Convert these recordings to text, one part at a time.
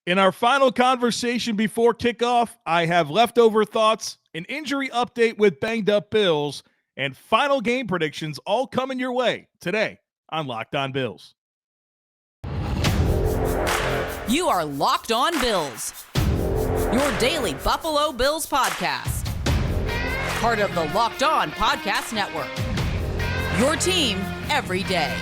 In our final conversation before kickoff, I have leftover thoughts, an injury update with banged up Bills, and final game predictions all coming your way today on Locked On Bills. You are Locked On Bills, your daily Buffalo Bills podcast. Part of the Locked On Podcast Network, your team every day.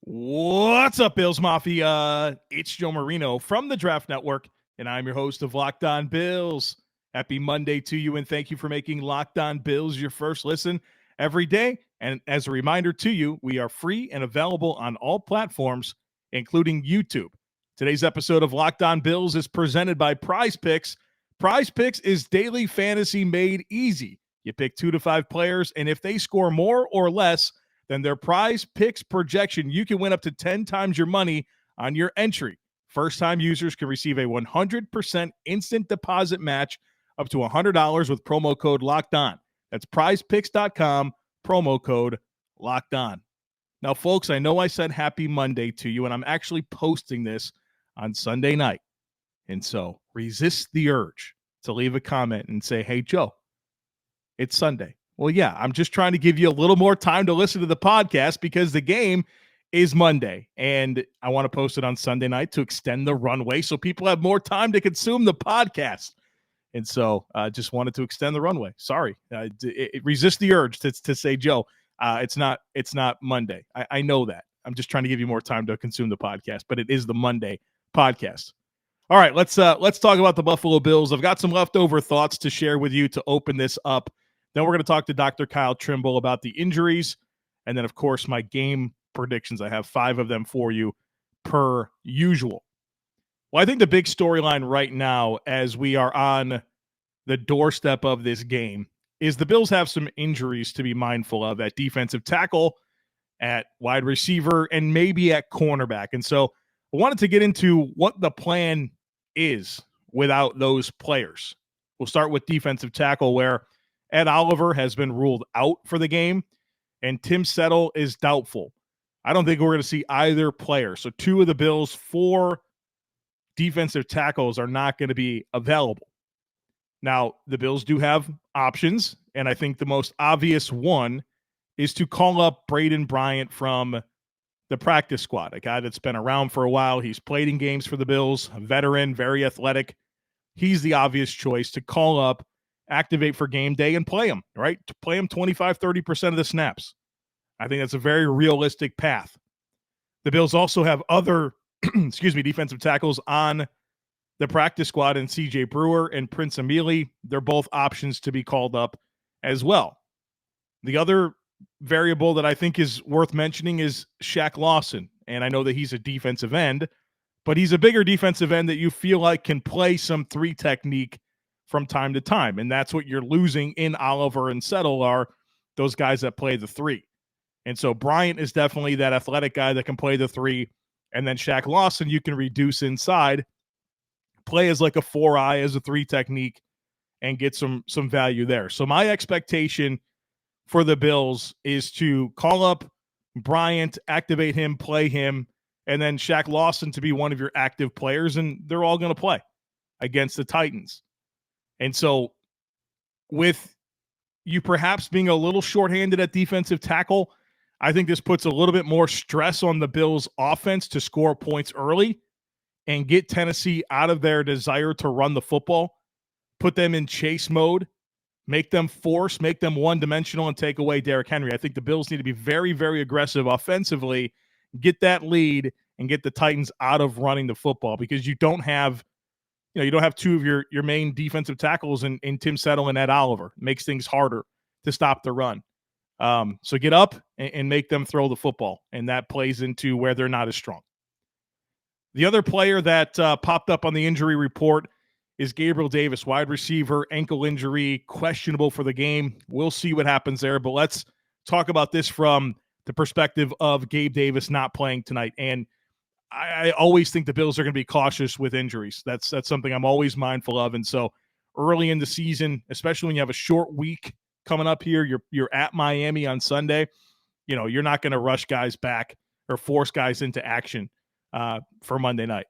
What's up, Bills Mafia? It's Joe Marino from the Draft Network, and I'm your host of Locked On Bills. Happy Monday to you, and thank you for making Locked On Bills your first listen every day. And as a reminder to you, we are free and available on all platforms, including YouTube. Today's episode of Locked On Bills is presented by Prize Picks. Prize Picks is daily fantasy made easy. You pick 2 to 5 players, and if they score more or less than their Prize Picks projection, you can win up to 10 times your money on your entry. First-time users can receive a 100% instant deposit match up to $100 with promo code Locked On. That's prizepicks.com, promo code Locked On. Now, folks, I know I said happy Monday to you, and I'm actually posting this on Sunday night. And so resist the urge to leave a comment and say, hey, Joe, it's Sunday. Well, yeah, I'm just trying to give you a little more time to listen to the podcast because the game is Monday, and I want to post it on Sunday night to extend the runway so people have more time to consume the podcast. And so I just wanted to extend the runway. Sorry. Resist the urge to say, Joe, it's not Monday. I know that. I'm just trying to give you more time to consume the podcast, but it is the Monday podcast. All right, let's talk about the Buffalo Bills. I've got some leftover thoughts to share with you to open this up. Then we're going to talk to Dr. Kyle Trimble about the injuries. And then, of course, my game predictions. I have 5 of them for you per usual. Well, I think the big storyline right now as we are on the doorstep of this game is the Bills have some injuries to be mindful of at defensive tackle, at wide receiver, and maybe at cornerback. And so I wanted to get into what the plan is without those players. We'll start with defensive tackle, where Ed Oliver has been ruled out for the game, and Tim Settle is doubtful. I don't think we're going to see either player. So 2 of the Bills' 4 defensive tackles are not going to be available. Now, the Bills do have options, and I think the most obvious one is to call up Braden Bryant from the practice squad, a guy that's been around for a while. He's played in games for the Bills, a veteran, very athletic. He's the obvious choice to call up, activate for game day, and play him, right? To play him 25, 30% of the snaps. I think that's a very realistic path. The Bills also have other, defensive tackles on the practice squad in C.J. Brewer and Prince Emili. They're both options to be called up as well. The other variable that I think is worth mentioning is Shaq Lawson. And I know that he's a defensive end, but he's a bigger defensive end that you feel like can play some 3 technique from time to time. And that's what you're losing in Oliver and Settle, are those guys that play the 3. And so Bryant is definitely that athletic guy that can play the 3. And then Shaq Lawson, you can reduce inside, play as like a 4-eye, as a 3 technique, and get some value there. So my expectation for the Bills is to call up Bryant, activate him, play him, and then Shaq Lawson to be one of your active players, and they're all going to play against the Titans. And so with you perhaps being a little shorthanded at defensive tackle, I think this puts a little bit more stress on the Bills' offense to score points early and get Tennessee out of their desire to run the football, put them in chase mode, make them one-dimensional, and take away Derrick Henry. I think the Bills need to be very, very aggressive offensively, get that lead, and get the Titans out of running the football, because you don't have 2 of your main defensive tackles in Tim Settle and Ed Oliver. It makes things harder to stop the run. So get up and make them throw the football, and that plays into where they're not as strong. The other player that popped up on the injury report is Gabriel Davis, wide receiver, ankle injury, questionable for the game. We'll see what happens there, but let's talk about this from the perspective of Gabe Davis not playing tonight. And I always think the Bills are going to be cautious with injuries. That's something I'm always mindful of. And so early in the season, especially when you have a short week coming up here. You're at Miami on Sunday. You're not going to rush guys back or force guys into action for Monday night.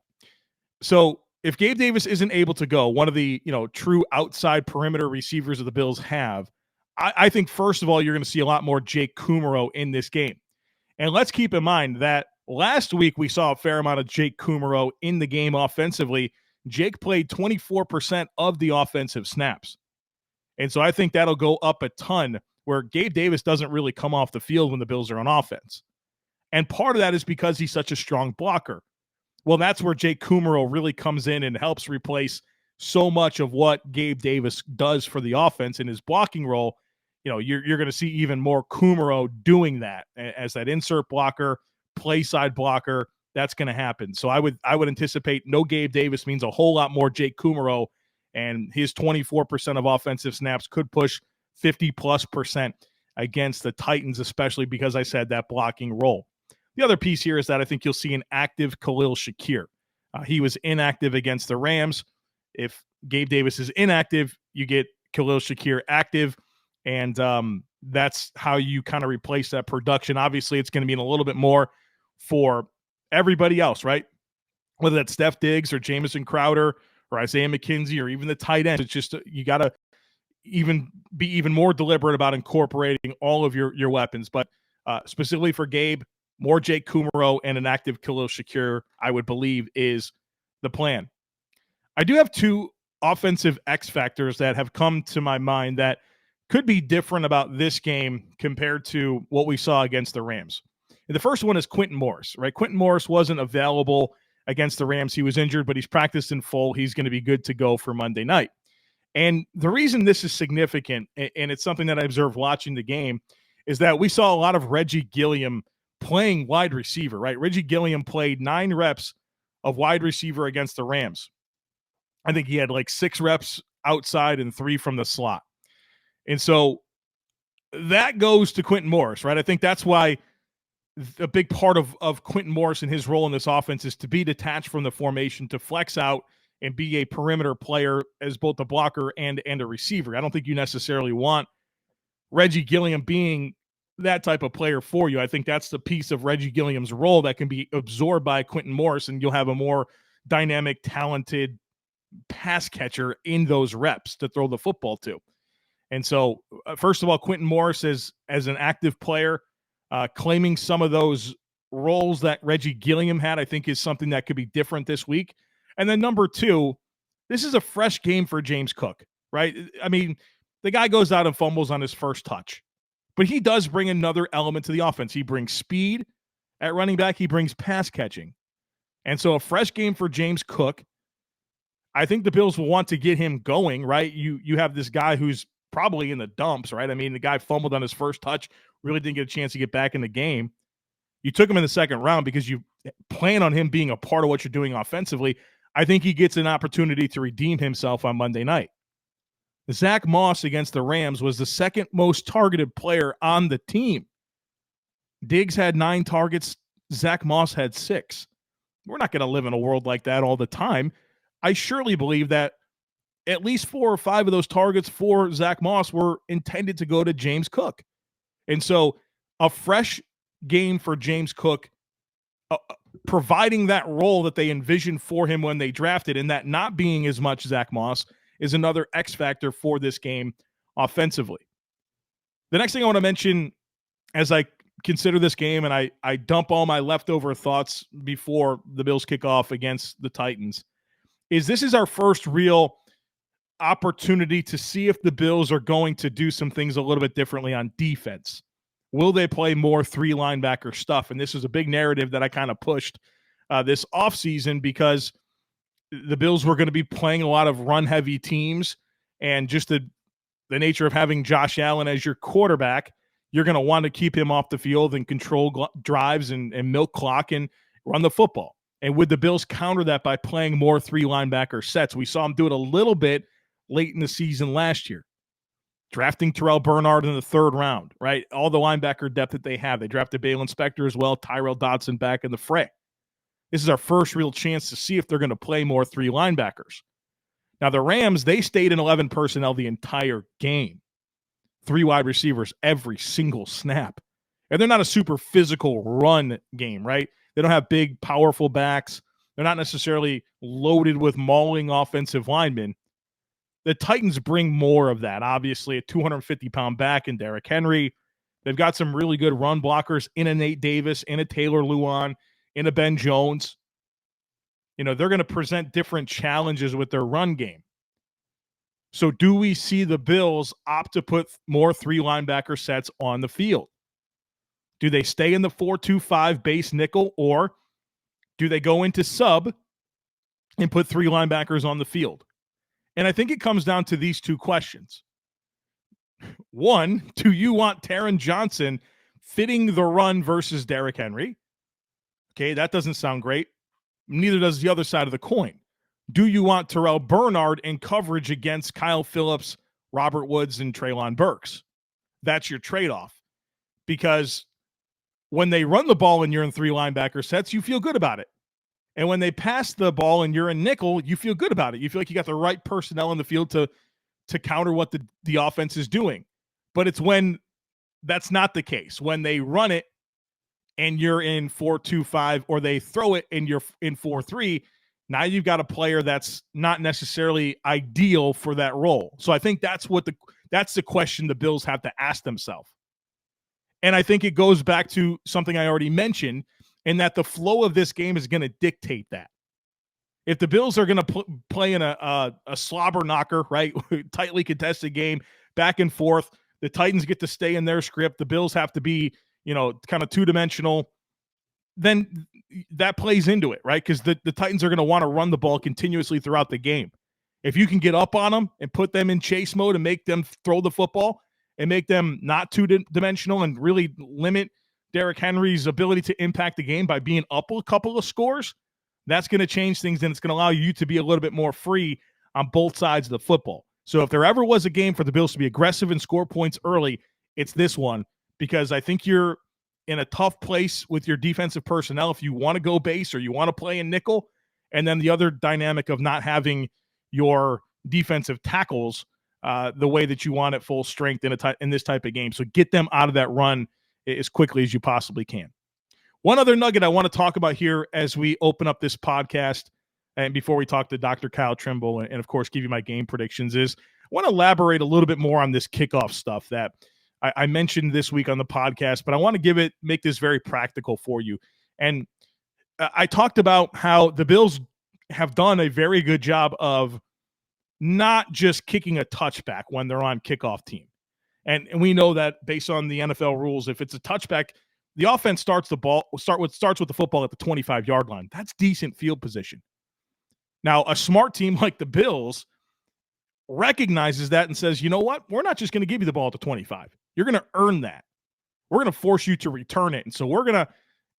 So if Gabe Davis isn't able to go, one of the true outside perimeter receivers of the Bills have, I think first of all you're going to see a lot more Jake Kumerow in this game. And let's keep in mind that last week we saw a fair amount of Jake Kumerow in the game offensively. Jake played 24% of the offensive snaps. And so I think that'll go up a ton where Gabe Davis doesn't really come off the field when the Bills are on offense. And part of that is because he's such a strong blocker. Well, that's where Jake Kumerow really comes in and helps replace so much of what Gabe Davis does for the offense in his blocking role. You're going to see even more Kumerow doing that as that insert blocker, play side blocker. That's going to happen. So I would anticipate no Gabe Davis means a whole lot more Jake Kumerow, and his 24% of offensive snaps could push 50+% against the Titans, especially because I said that blocking role. The other piece here is that I think you'll see an active Khalil Shakir. He was inactive against the Rams. If Gabe Davis is inactive, you get Khalil Shakir active, and that's how you kind of replace that production. Obviously, it's going to mean a little bit more for everybody else, right? Whether that's Steph Diggs or Jamison Crowder or Isaiah McKenzie or even the tight end. It's just you got to be even more deliberate about incorporating all of your weapons. But specifically for Gabe, more Jake Kumerow and an active Khalil Shakir, I would believe, is the plan. I do have two offensive X factors that have come to my mind that could be different about this game compared to what we saw against the Rams. And the first one is Quentin Morris, right? Quentin Morris wasn't available against the Rams. He was injured, but he's practiced in full. He's going to be good to go for Monday night. And the reason this is significant, and it's something that I observed watching the game, is that we saw a lot of Reggie Gilliam playing wide receiver, right? Reggie Gilliam played 9 reps of wide receiver against the Rams. I think he had like 6 reps outside and 3 from the slot. And so that goes to Quentin Morris, right? I think that's why a big part of Quentin Morris and his role in this offense is to be detached from the formation, to flex out and be a perimeter player as both a blocker and a receiver. I don't think you necessarily want Reggie Gilliam being that type of player for you. I think that's the piece of Reggie Gilliam's role that can be absorbed by Quentin Morris, and you'll have a more dynamic, talented pass catcher in those reps to throw the football to. And so, first of all, Quentin Morris as an active player, claiming some of those roles that Reggie Gilliam had, I think is something that could be different this week. And then number 2, this is a fresh game for James Cook, right? I mean, the guy goes out and fumbles on his first touch, but he does bring another element to the offense. He brings speed at running back. He brings pass catching. And so a fresh game for James Cook. I think the Bills will want to get him going, right? You have this guy who's probably in the dumps, right? I mean, the guy fumbled on his first touch, really didn't get a chance to get back in the game. You took him in the second round because you plan on him being a part of what you're doing offensively. I think he gets an opportunity to redeem himself on Monday night. Zach Moss against the Rams was the second most targeted player on the team. Diggs had 9 targets. Zach Moss had 6. We're not going to live in a world like that all the time. I surely believe that at least 4 or 5 of those targets for Zach Moss were intended to go to James Cook. And so a fresh game for James Cook, providing that role that they envisioned for him when they drafted, and that not being as much Zach Moss, is another X factor for this game offensively. The next thing I want to mention as I consider this game, and I dump all my leftover thoughts before the Bills kick off against the Titans, is this is our first real opportunity to see if the Bills are going to do some things a little bit differently on defense. Will they play more 3 linebacker stuff? And this is a big narrative that I kind of pushed this offseason because the Bills were going to be playing a lot of run-heavy teams, and just the nature of having Josh Allen as your quarterback, you're going to want to keep him off the field and control drives and milk clock and run the football. And would the Bills counter that by playing more 3 linebacker sets? We saw them do it a little bit late in the season last year, drafting Terrell Bernard in the 3rd round, right? All the linebacker depth that they have. They drafted Balen Spector as well, Tyrell Dodson back in the fray. This is our first real chance to see if they're going to play more 3 linebackers. Now, the Rams, they stayed in 11 personnel the entire game. 3 wide receivers every single snap. And they're not a super physical run game, right? They don't have big, powerful backs. They're not necessarily loaded with mauling offensive linemen. The Titans bring more of that. Obviously, a 250-pound back in Derrick Henry. They've got some really good run blockers in a Nate Davis, in a Taylor Lewan, in a Ben Jones. You know, they're going to present different challenges with their run game. So do we see the Bills opt to put more 3 linebacker sets on the field? Do they stay in the 4-2-5 base nickel, or do they go into sub and put 3 linebackers on the field? And I think it comes down to these 2 questions. One, do you want Taron Johnson fitting the run versus Derrick Henry? Okay, that doesn't sound great. Neither does the other side of the coin. Do you want Terrell Bernard in coverage against Kyle Phillips, Robert Woods, and Treylon Burks? That's your trade-off. Because when they run the ball and you're in 3 linebacker sets, you feel good about it. And when they pass the ball and you're in nickel, you feel good about it. You feel like you got the right personnel in the field to counter what the offense is doing. But it's when that's not the case. When they run it and you're in 4-2-5, or they throw it and you're in 4-3, now you've got a player that's not necessarily ideal for that role. So I think that's the question the Bills have to ask themselves. And I think it goes back to something I already mentioned, in that the flow of this game is going to dictate that. If the Bills are going to play in a slobber knocker, right, tightly contested game, back and forth, the Titans get to stay in their script, the Bills have to be, kind of two-dimensional, then that plays into it, right? Because the Titans are going to want to run the ball continuously throughout the game. If you can get up on them and put them in chase mode and make them throw the football and make them not two-dimensional and really limit Derrick Henry's ability to impact the game by being up a couple of scores, that's going to change things, and it's going to allow you to be a little bit more free on both sides of the football. So if there ever was a game for the Bills to be aggressive and score points early, it's this one, because I think you're in a tough place with your defensive personnel if you want to go base or you want to play in nickel, and then the other dynamic of not having your defensive tackles the way that you want at full strength in this type of game. So get them out of that run as quickly as you possibly can. One other nugget I want to talk about here as we open up this podcast, and before we talk to Dr. Kyle Trimble and of course, give you my game predictions, is I want to elaborate a little bit more on this kickoff stuff that I mentioned this week on the podcast, but I want to make this very practical for you. And I talked about how the Bills have done a very good job of not just kicking a touchback when they're on kickoff team. And we know that based on the NFL rules, if it's a touchback, the offense starts with the football at the 25-yard line. That's decent field position. Now, a smart team like the Bills recognizes that and says, you know what? We're not just going to give you the ball at the 25. You're going to earn that. We're going to force you to return it. And so we're going to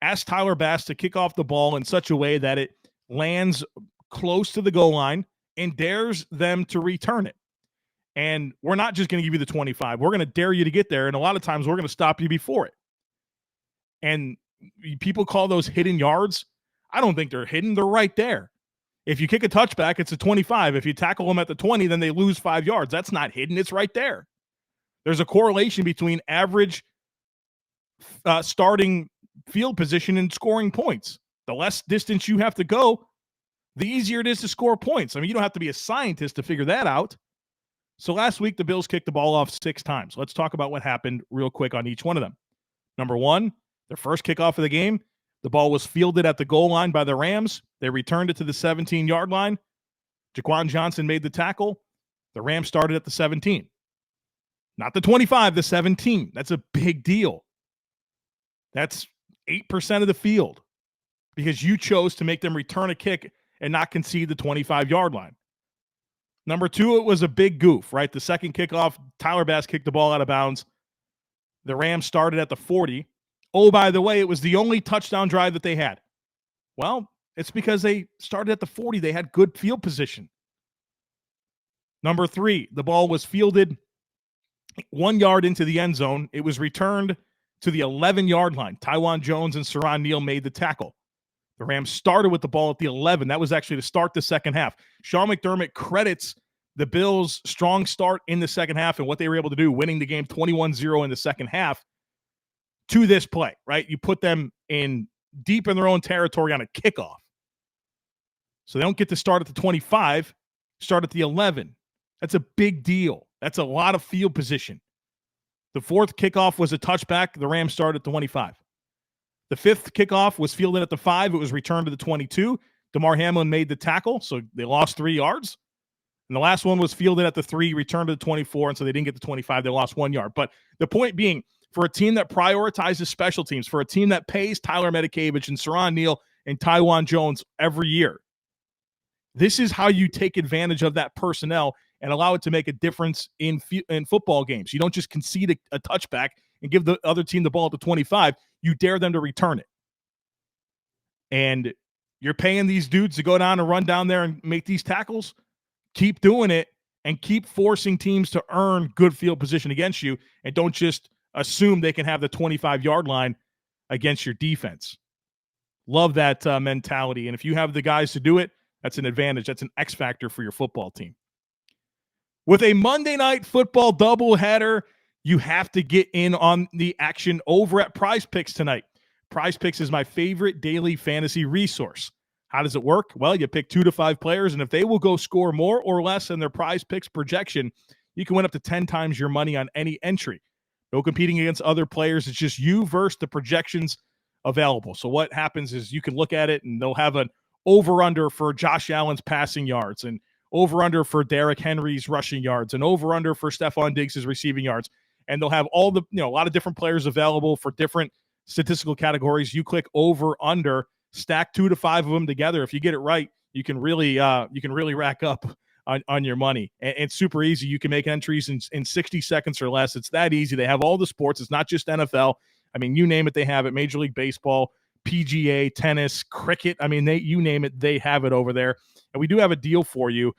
ask Tyler Bass to kick off the ball in such a way that it lands close to the goal line and dares them to return it. And we're not just going to give you the 25. We're going to dare you to get there. And a lot of times we're going to stop you before it. And people call those hidden yards. I don't think they're hidden. They're right there. If you kick a touchback, it's a 25. If you tackle them at the 20, then they lose 5 yards. That's not hidden. It's right there. There's a correlation between average starting field position and scoring points. The less distance you have to go, the easier it is to score points. I mean, you don't have to be a scientist to figure that out. So last week, the Bills kicked the ball off 6 times. Let's talk about what happened real quick on each one of them. Number one, their first kickoff of the game, the ball was fielded at the goal line by the Rams. They returned it to the 17-yard line. Jaquan Johnson made the tackle. The Rams started at the 17. Not the 25, the 17. That's a big deal. That's 8% of the field because you chose to make them return a kick and not concede the 25-yard line. Number two, it was a big goof, right? The second kickoff, Tyler Bass kicked the ball out of bounds. The Rams started at the 40. Oh, by the way, it was the only touchdown drive that they had. Well, it's because they started at the 40. They had good field position. Number three, the ball was fielded 1 yard into the end zone. It was returned to the 11-yard line. Tywan Jones and Saron Neal made the tackle. The Rams started with the ball at the 11. That was actually to start the second half. Sean McDermott credits the Bills' strong start in the second half and what they were able to do, winning the game 21-0 in the second half, to this play, right? You put them in deep in their own territory on a kickoff. So they don't get to start at the 25, start at the 11. That's a big deal. That's a lot of field position. The fourth kickoff was a touchback. The Rams started at the 25. The fifth kickoff was fielded at the 5. It was returned to the 22. Damar Hamlin made the tackle, so they lost 3 yards. And the last one was fielded at the 3, returned to the 24, and so they didn't get the 25. They lost 1 yard. But the point being, for a team that prioritizes special teams, for a team that pays Tyler Medikevich and Saron Neal and Taiwan Jones every year, this is how you take advantage of that personnel and allow it to make a difference in football games. You don't just concede a touchback and give the other team the ball at the 25. You dare them to return it. And you're paying these dudes to go down and run down there and make these tackles. Keep doing it and keep forcing teams to earn good field position against you, and don't just assume they can have the 25-yard line against your defense. Love that mentality. And if you have the guys to do it, that's an advantage. That's an X factor for your football team. With a Monday Night Football doubleheader, you have to get in on the action over at Prize Picks tonight. Prize Picks is my favorite daily fantasy resource. How does it work? Well, you pick 2 to 5 players, and if they will go score more or less than their Prize Picks projection, you can win up to 10 times your money on any entry. No competing against other players. It's just you versus the projections available. So what happens is you can look at it, and they'll have an over-under for Josh Allen's passing yards, and over-under for Derrick Henry's rushing yards, and over-under for Stefon Diggs' receiving yards. And they'll have all the, a lot of different players available for different statistical categories. You click over-under, stack 2 to 5 of them together. If you get it right, you can really rack up on your money. And it's super easy. You can make entries in 60 seconds or less. It's that easy. They have all the sports. It's not just NFL. I mean, you name it, they have it. Major League Baseball, PGA, tennis, cricket. I mean, you name it, they have it over there. And we do have a deal for you.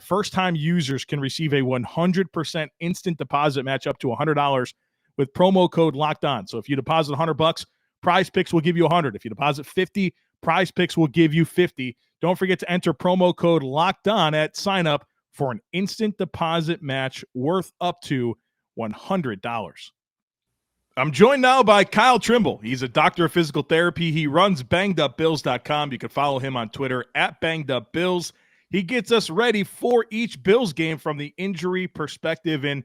First-time users can receive a 100% instant deposit match up to $100 with promo code Locked On. So if you deposit $100, Prize Picks will give you $100. If you deposit $50, Prize Picks will give you $50. Don't forget to enter promo code Locked On at sign up for an instant deposit match worth up to $100. I'm joined now by Kyle Trimble. He's a doctor of physical therapy. He runs bangedupbills.com. You can follow him on Twitter at bangedupbills. He gets us ready for each Bills game from the injury perspective. And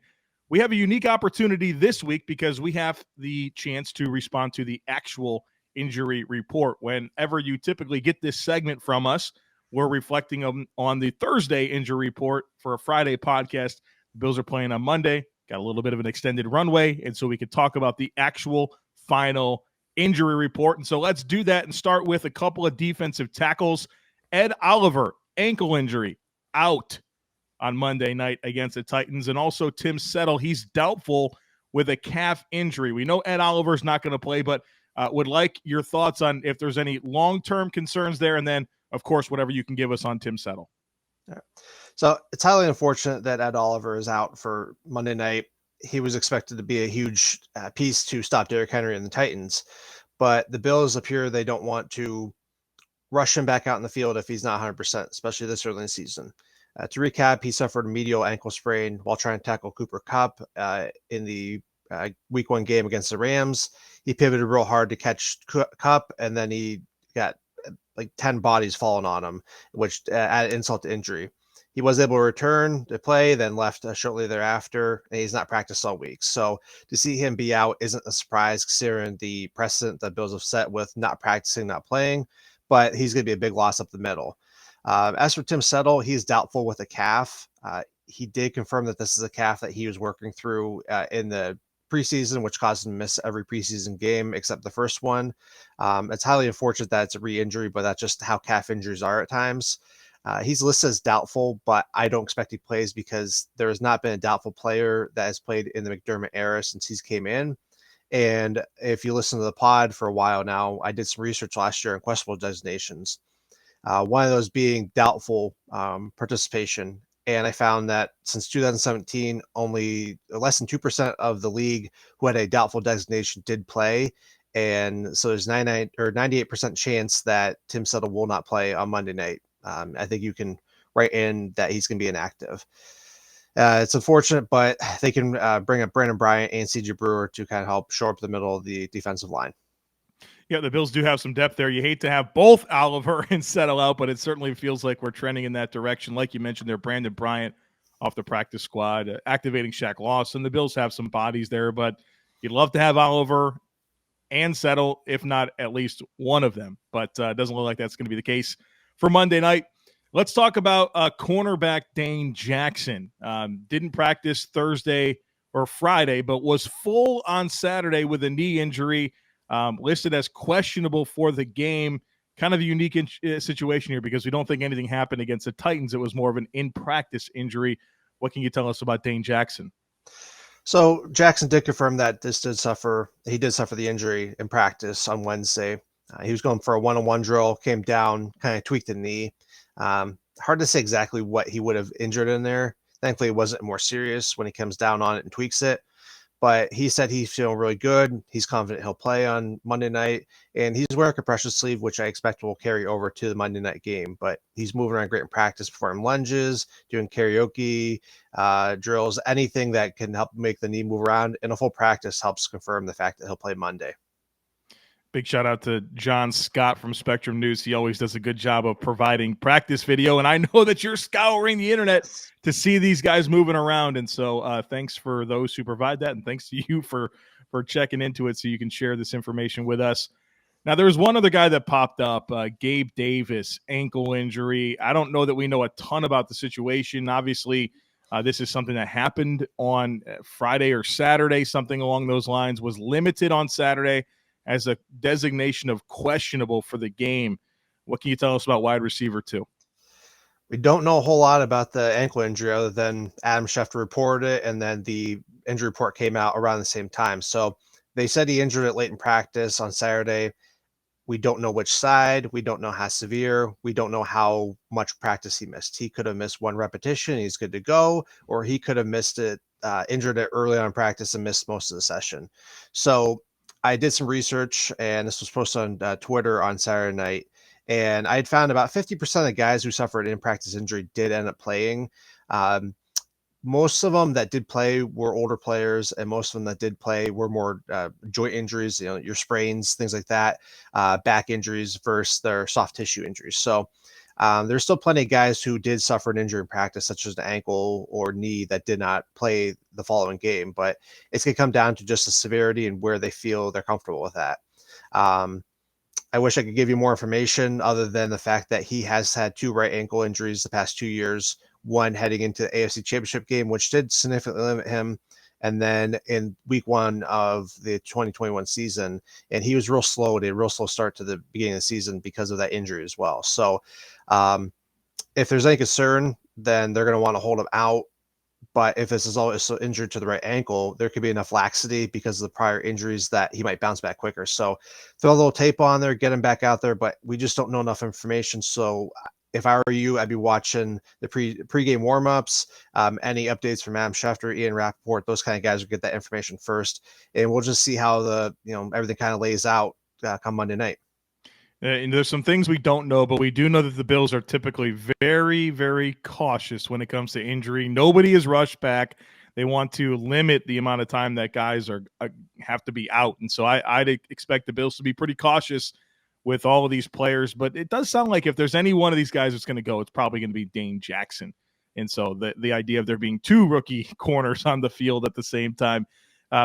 we have a unique opportunity this week because we have the chance to respond to the actual injury report. Whenever you typically get this segment from us, we're reflecting on the Thursday injury report for a Friday podcast. The Bills are playing on Monday. Got a little bit of an extended runway, and so we could talk about the actual final injury report. And so let's do that and start with a couple of defensive tackles. Ed Oliver, ankle injury, out on Monday night against the Titans. And also Tim Settle, he's doubtful with a calf injury. We know Ed Oliver's not going to play, but would like your thoughts on if there's any long-term concerns there. And then, of course, whatever you can give us on Tim Settle. Yeah. So it's highly unfortunate that Ed Oliver is out for Monday night. He was expected to be a huge piece to stop Derrick Henry and the Titans, but the Bills appear they don't want to rush him back out in the field if he's not 100%, especially this early in the season. To recap, he suffered a medial ankle sprain while trying to tackle Cooper Kupp in the Week 1 game against the Rams. He pivoted real hard to catch Kupp, and then he got like 10 bodies falling on him, which added insult to injury. He was able to return to play, then left shortly thereafter, and he's not practiced all week. So to see him be out isn't a surprise considering the precedent that Bills have set with not practicing, not playing, but he's going to be a big loss up the middle. As for Tim Settle, he's doubtful with a calf. He did confirm that this is a calf that he was working through in the preseason, which caused him to miss every preseason game except the first one. It's highly unfortunate that it's a re-injury, but that's just how calf injuries are at times. He's listed as doubtful, but I don't expect he plays because there has not been a doubtful player that has played in the McDermott era since he's came in. And if you listen to the pod for a while now, I did some research last year on questionable designations. One of those being doubtful participation. And I found that since 2017, only less than 2% of the league who had a doubtful designation did play. And so there's 98% chance that Tim Settle will not play on Monday night. I think you can write in that he's going to be inactive. It's unfortunate, but they can bring up Braden Bryant and CJ Brewer to kind of help shore up the middle of the defensive line. Yeah, the Bills do have some depth there. You hate to have both Oliver and Settle out, but it certainly feels like we're trending in that direction. Like you mentioned there, Braden Bryant off the practice squad, activating Shaq Lawson. The Bills have some bodies there, but you'd love to have Oliver and Settle, if not at least one of them. But it doesn't look like that's going to be the case for Monday night. Let's talk about cornerback Dane Jackson. Didn't practice Thursday or Friday, but was full on Saturday with a knee injury, listed as questionable for the game. Kind of a unique situation here because we don't think anything happened against the Titans. It was more of an in-practice injury. What can you tell us about Dane Jackson? So Jackson did confirm that he did suffer the injury in practice on Wednesday. He was going for a one-on-one drill, came down, kind of tweaked the knee. Hard to say exactly what he would have injured in there. Thankfully, it wasn't more serious when he comes down on it and tweaks it. But he said he's feeling really good. He's confident he'll play on Monday night. And he's wearing a compression sleeve, which I expect will carry over to the Monday night game. But he's moving around great in practice, performing lunges, doing karaoke, drills, anything that can help make the knee move around. And a full practice helps confirm the fact that he'll play Monday. Big shout out to John Scott from Spectrum News. He always does a good job of providing practice video. And I know that you're scouring the internet to see these guys moving around. And so thanks for those who provide that. And thanks to you for checking into it so you can share this information with us. Now, there's one other guy that popped up, Gabe Davis, ankle injury. I don't know that we know a ton about the situation. Obviously, this is something that happened on Friday or Saturday, something along those lines, was limited on Saturday as a designation of questionable for the game. What can you tell us about wide receiver 2? We don't know a whole lot about the ankle injury other than Adam Schefter reported it, and then the injury report came out around the same time. So they said he injured it late in practice on Saturday. We don't know which side. We don't know how severe. We don't know how much practice he missed. He could have missed one repetition. He's good to go, or he could have missed it, injured it early on in practice and missed most of the session. So I did some research, and this was posted on Twitter on Saturday night, and I had found about 50% of the guys who suffered an in-practice injury did end up playing. Most of them that did play were older players, and most of them that did play were more joint injuries, your sprains, things like that, back injuries versus their soft tissue injuries. So there's still plenty of guys who did suffer an injury in practice, such as an ankle or knee, that did not play the following game. But it's going to come down to just the severity and where they feel they're comfortable with that. I wish I could give you more information other than the fact that he has had 2 right ankle injuries the past 2 years, one heading into the AFC Championship game, which did significantly limit him, and then in week 1 of the 2021 season. And he was real slow. He had a real slow start to the beginning of the season because of that injury as well. So if there's any concern, then they're going to want to hold him out. But if this is always so injured to the right ankle, there could be enough laxity because of the prior injuries that he might bounce back quicker. So throw a little tape on there, get him back out there, but we just don't know enough information. So if I were you, I'd be watching the pregame warmups, any updates from Adam Schefter, Ian Rappaport, those kind of guys will get that information first. And we'll just see how everything kind of lays out come Monday night. And there's some things we don't know, but we do know that the Bills are typically very, very cautious when it comes to injury. Nobody is rushed back. They want to limit the amount of time that guys have to be out. And so I'd expect the Bills to be pretty cautious with all of these players. But it does sound like if there's any one of these guys that's going to go, it's probably going to be Dane Jackson. And so the idea of there being 2 rookie corners on the field at the same time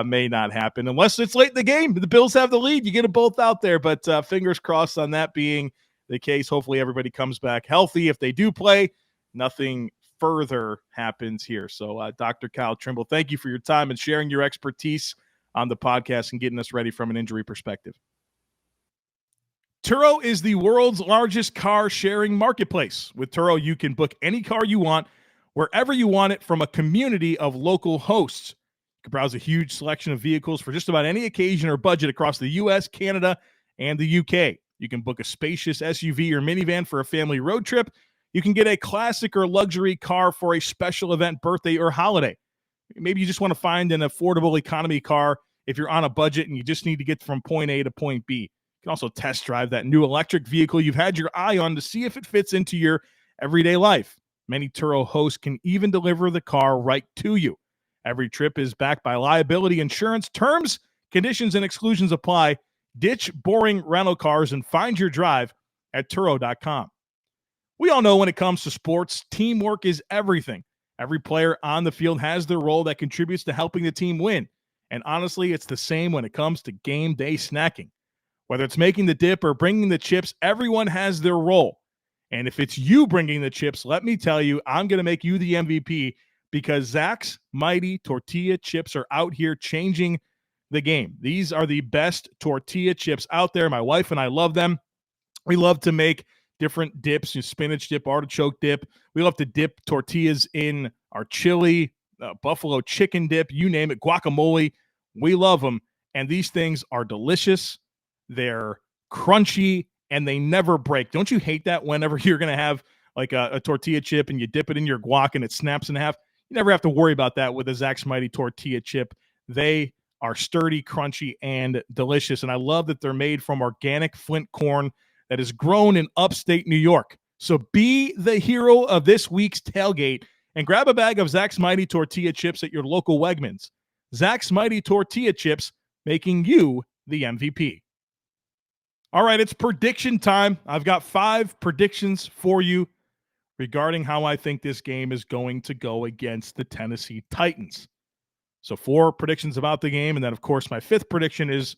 may not happen unless it's late in the game. The Bills have the lead. You get them both out there, but fingers crossed on that being the case. Hopefully everybody comes back healthy. If they do play, nothing further happens here. So Dr. Kyle Trimble, thank you for your time and sharing your expertise on the podcast and getting us ready from an injury perspective. Turo is the world's largest car sharing marketplace. With Turo, you can book any car you want, wherever you want it, from a community of local hosts. You can browse a huge selection of vehicles for just about any occasion or budget across the U.S., Canada, and the U.K. You can book a spacious SUV or minivan for a family road trip. You can get a classic or luxury car for a special event, birthday, or holiday. Maybe you just want to find an affordable economy car if you're on a budget and you just need to get from point A to point B. You can also test drive that new electric vehicle you've had your eye on to see if it fits into your everyday life. Many Turo hosts can even deliver the car right to you. Every trip is backed by liability insurance. Terms, conditions, and exclusions apply. Ditch boring rental cars and find your drive at Turo.com. We all know when it comes to sports, teamwork is everything. Every player on the field has their role that contributes to helping the team win. And honestly, it's the same when it comes to game day snacking. Whether it's making the dip or bringing the chips, everyone has their role. And if it's you bringing the chips, let me tell you, I'm going to make you the MVP because Zach's Mighty Tortilla Chips are out here changing the game. These are the best tortilla chips out there. My wife and I love them. We love to make different dips, spinach dip, artichoke dip. We love to dip tortillas in our chili, buffalo chicken dip, you name it, guacamole. We love them. And these things are delicious. They're crunchy and they never break. Don't you hate that whenever you're going to have like a tortilla chip and you dip it in your guac and it snaps in half? You never have to worry about that with a Zach's Mighty Tortilla Chip. They are sturdy, crunchy, and delicious. And I love that they're made from organic Flint corn that is grown in upstate New York. So be the hero of this week's tailgate and grab a bag of Zach's Mighty Tortilla Chips at your local Wegmans. Zach's Mighty Tortilla Chips, making you the MVP. All right, it's prediction time. I've got 5 predictions for you regarding how I think this game is going to go against the Tennessee Titans. So 4 predictions about the game, and then, of course, my 5th prediction is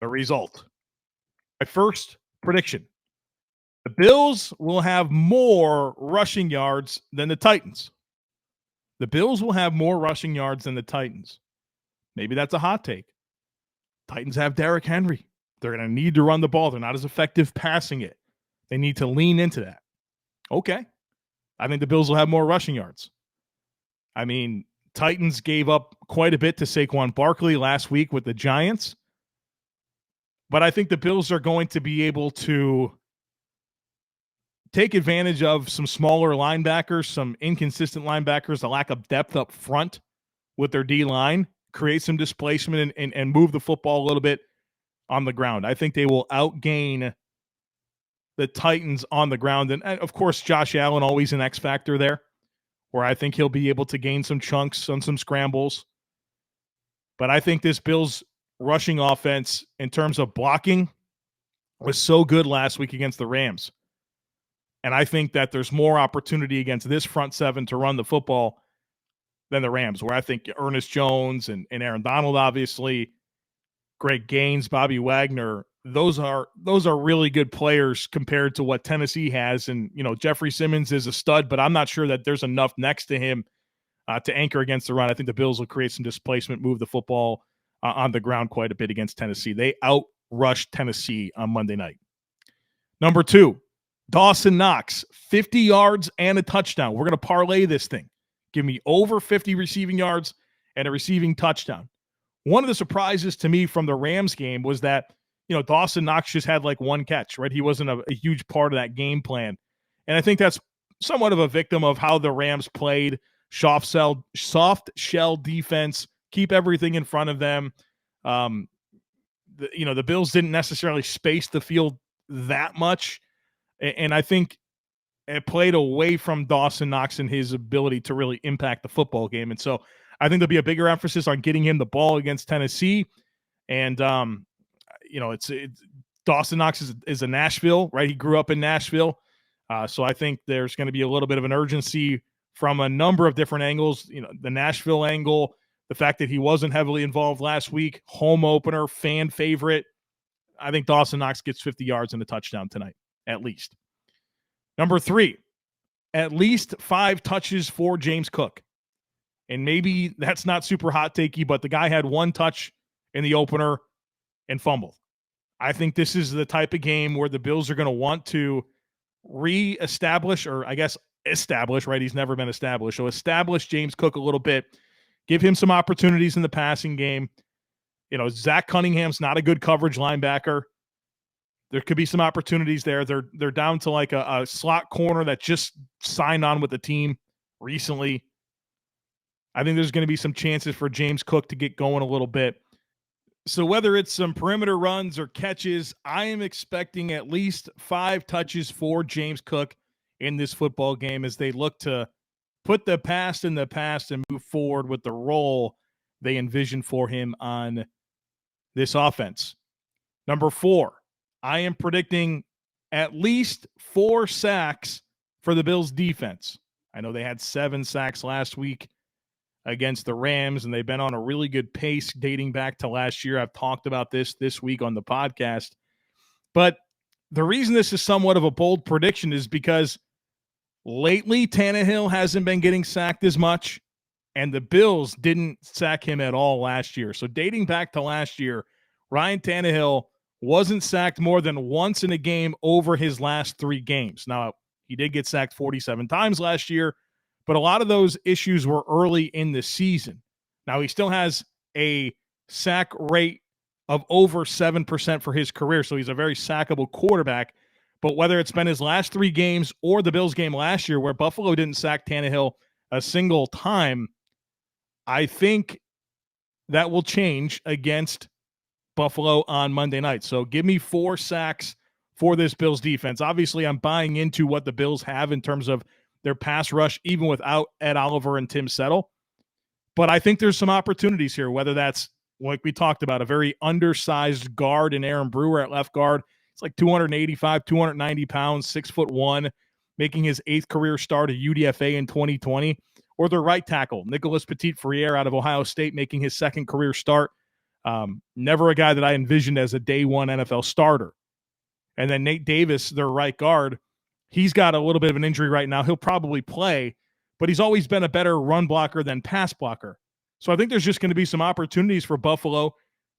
the result. My first prediction: the Bills will have more rushing yards than the Titans. The Bills will have more rushing yards than the Titans. Maybe that's a hot take. Titans have Derrick Henry. They're going to need to run the ball. They're not as effective passing it. They need to lean into that. Okay. I think the Bills will have more rushing yards. I mean, Titans gave up quite a bit to Saquon Barkley last week with the Giants. But I think the Bills are going to be able to take advantage of some smaller linebackers, some inconsistent linebackers, the lack of depth up front with their D-line, create some displacement and move the football a little bit on the ground. I think they will outgain the Titans on the ground. And of course, Josh Allen, always an X factor there, where I think he'll be able to gain some chunks on some scrambles. But I think this Bills rushing offense in terms of blocking was so good last week against the Rams. And I think that there's more opportunity against this front seven to run the football than the Rams, where I think Ernest Jones and Aaron Donald, obviously, Greg Gaines, Bobby Wagner, those are really good players compared to what Tennessee has. And, Jeffrey Simmons is a stud, but I'm not sure that there's enough next to him to anchor against the run. I think the Bills will create some displacement, move the football on the ground quite a bit against Tennessee. They outrushed Tennessee on Monday night. Number 2, Dawson Knox, 50 yards and a touchdown. We're going to parlay this thing. Give me over 50 receiving yards and a receiving touchdown. One of the surprises to me from the Rams game was that, Dawson Knox just had like one catch, right? He wasn't a huge part of that game plan. And I think that's somewhat of a victim of how the Rams played soft shell defense, keep everything in front of them. The Bills didn't necessarily space the field that much. And I think it played away from Dawson Knox and his ability to really impact the football game. And so I think there'll be a bigger emphasis on getting him the ball against Tennessee. And, it's Dawson Knox is a Nashville, right? He grew up in Nashville. So I think there's going to be a little bit of an urgency from a number of different angles. The Nashville angle, the fact that he wasn't heavily involved last week, home opener, fan favorite. I think Dawson Knox gets 50 yards and a touchdown tonight, at least. Number 3, at least 5 touches for James Cook. And maybe that's not super hot takey, but the guy had 1 touch in the opener and fumbled. I think this is the type of game where the Bills are going to want to reestablish, or I guess establish, right? He's never been established. So establish James Cook a little bit, give him some opportunities in the passing game. Zach Cunningham's not a good coverage linebacker. There could be some opportunities there. They're down to like a slot corner that just signed on with the team recently. I think there's going to be some chances for James Cook to get going a little bit. So whether it's some perimeter runs or catches, I am expecting at least 5 touches for James Cook in this football game as they look to put the past in the past and move forward with the role they envision for him on this offense. Number 4, I am predicting at least 4 sacks for the Bills defense. I know they had 7 sacks last week against the Rams, and they've been on a really good pace dating back to last year. I've talked about this week on the podcast. But the reason this is somewhat of a bold prediction is because lately Tannehill hasn't been getting sacked as much, and the Bills didn't sack him at all last year. So dating back to last year, Ryan Tannehill wasn't sacked more than once in a game over his last 3 games. Now, he did get sacked 47 times last year, but a lot of those issues were early in the season. Now, he still has a sack rate of over 7% for his career, so he's a very sackable quarterback. But whether it's been his last 3 games or the Bills game last year where Buffalo didn't sack Tannehill a single time, I think that will change against Buffalo on Monday night. So give me 4 sacks for this Bills defense. Obviously, I'm buying into what the Bills have in terms of their pass rush, even without Ed Oliver and Tim Settle. But I think there's some opportunities here, whether that's, like we talked about, a very undersized guard in Aaron Brewer at left guard. It's like 285, 290 pounds, 6'1", making his 8th career start at UDFA in 2020. Or their right tackle, Nicholas Petit-Frere out of Ohio State, making his 2nd career start. Never a guy that I envisioned as a day 1 NFL starter. And then Nate Davis, their right guard, he's got a little bit of an injury right now. He'll probably play, but he's always been a better run blocker than pass blocker. So I think there's just going to be some opportunities for Buffalo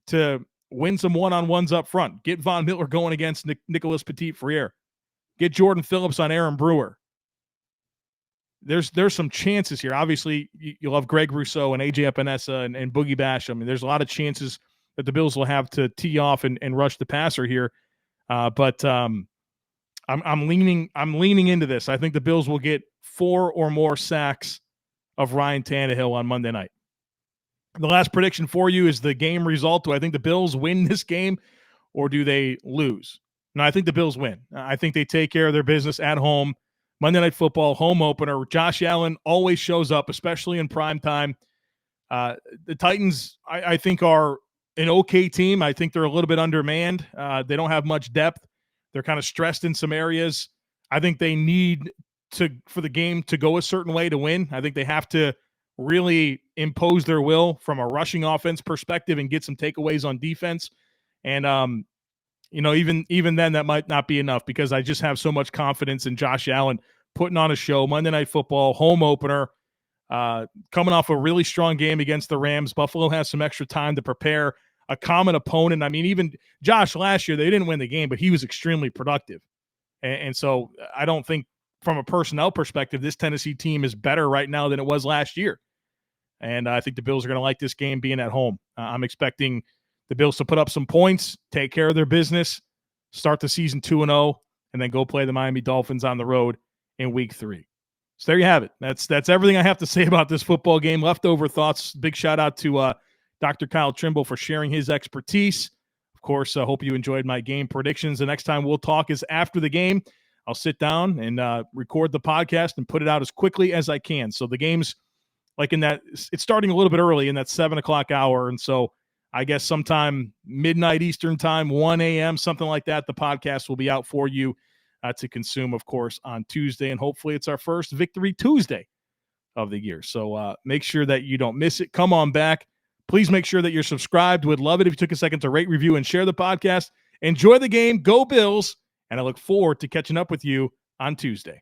to win some one-on-ones up front. Get Von Miller going against Nicholas Petit-Frere. Get Jordan Phillips on Aaron Brewer. There's some chances here. Obviously, you'll have Greg Rousseau and AJ Epinesa and Boogie Basham. I mean, there's a lot of chances that the Bills will have to tee off and rush the passer here. But I'm leaning into this. I think the Bills will get 4 or more sacks of Ryan Tannehill on Monday night. The last prediction for you is the game result. Do I think the Bills win this game or do they lose? No, I think the Bills win. I think they take care of their business at home. Monday Night Football, home opener. Josh Allen always shows up, especially in prime time. The Titans, I think, are an okay team. I think they're a little bit undermanned. They don't have much depth. They're kind of stressed in some areas. I think they need for the game to go a certain way to win. I think they have to really impose their will from a rushing offense perspective and get some takeaways on defense. And, even then that might not be enough because I just have so much confidence in Josh Allen putting on a show. Monday Night Football, home opener, coming off a really strong game against the Rams. Buffalo has some extra time to prepare a common opponent. I mean, even Josh last year, they didn't win the game, but he was extremely productive. And so I don't think from a personnel perspective, this Tennessee team is better right now than it was last year. And I think the Bills are going to like this game being at home. I'm expecting the Bills to put up some points, take care of their business, start the season 2-0, and then go play the Miami Dolphins on the road in week 3. So there you have it. That's everything I have to say about this football game. Leftover thoughts. Big shout out to Dr. Kyle Trimble for sharing his expertise. Of course, I hope you enjoyed my game predictions. The next time we'll talk is after the game. I'll sit down and record the podcast and put it out as quickly as I can. So the game's like it's starting a little bit early in that 7 o'clock hour. And so I guess sometime midnight Eastern time, 1 a.m., something like that, the podcast will be out for you to consume, of course, on Tuesday. And hopefully it's our first Victory Tuesday of the year. So make sure that you don't miss it. Come on back. Please make sure that you're subscribed. Would love it if you took a second to rate, review, and share the podcast. Enjoy the game. Go Bills. And I look forward to catching up with you on Tuesday.